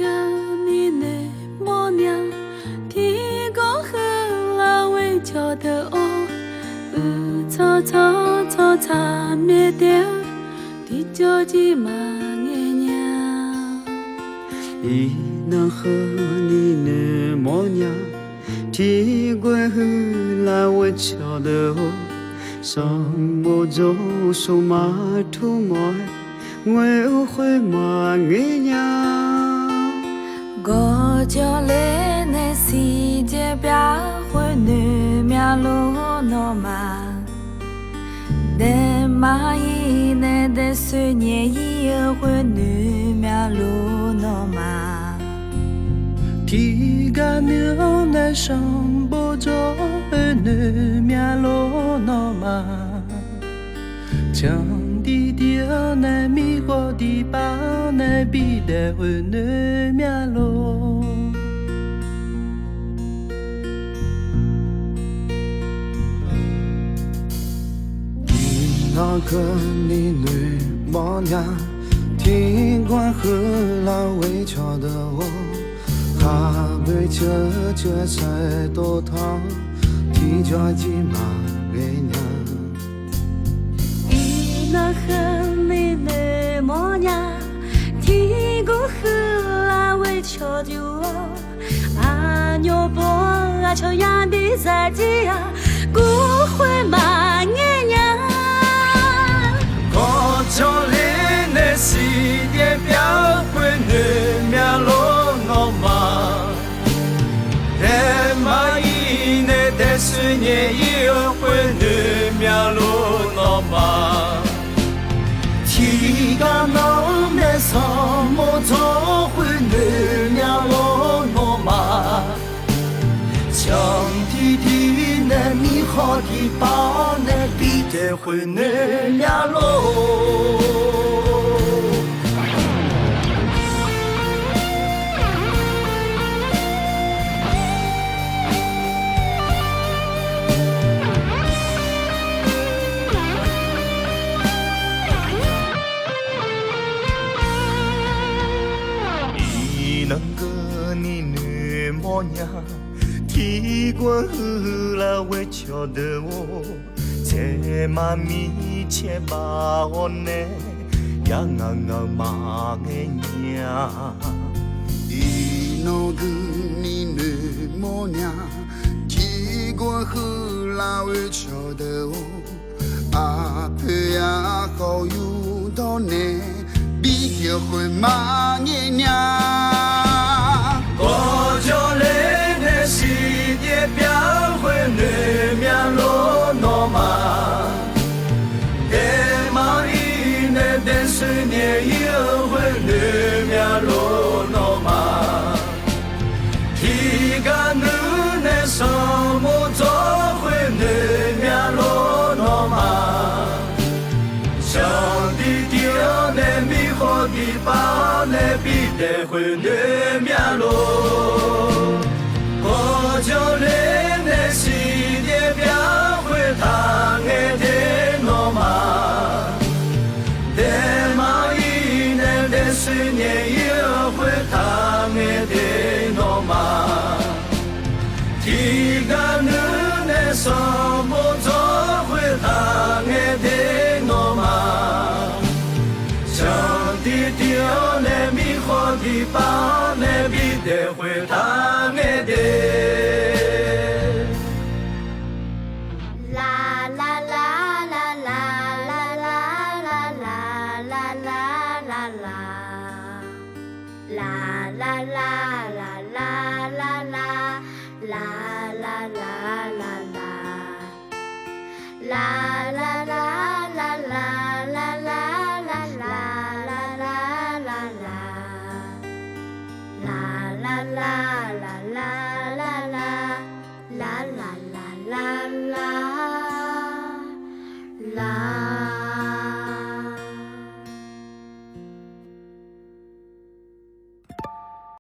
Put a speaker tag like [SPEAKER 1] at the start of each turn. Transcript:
[SPEAKER 1] 个你的模样，天公和老为瞧的哦，草草草草灭掉，地脚鸡马眼娘，
[SPEAKER 2] 伊能和你的模样，天公和老为瞧的哦，上不着手马土毛。我会马眼娘，
[SPEAKER 1] 我叫来那世界表会女面路那嘛，但马伊那的岁年以后会女面路那嘛，
[SPEAKER 3] 天干牛奶上不着女面路那嘛，地条那米花地包那比的会那面路，
[SPEAKER 2] 那个你女模样，天官和老为瞧的我，还被这才多汤，天脚鸡马给娘。
[SPEAKER 1] 那和你的模样，天公和来为瞧的我，啊牛婆啊瞧样的在地呀，古会马眼娘，
[SPEAKER 3] 我叫你那世界表会女面路那嘛，人马伊那的岁年以后会女面路那嘛。天干农那上木做会女面路那嘛，江地地那米好的包那比的会女面路。能个你女模样，天官和来为瞧的我，在妈咪前把我呢，呀马个娘。
[SPEAKER 2] 伊那个你女模样，天官和老为瞧的我，阿婆呀好有道呢，比结婚马眼娘。
[SPEAKER 3] 我叫来那世界表会女面路那嘛，在马伊那的岁年以后会女面路那嘛，天干女那上木做会女面路那嘛，上地条那米好的包那比的会女面路。我叫来那世界表会他爱的那嘛，在马伊那的岁年以后会他爱的那嘛，天干女那上木做会他爱的那嘛，上地条那米好的包那比的会他爱的。
[SPEAKER 1] 啦啦啦。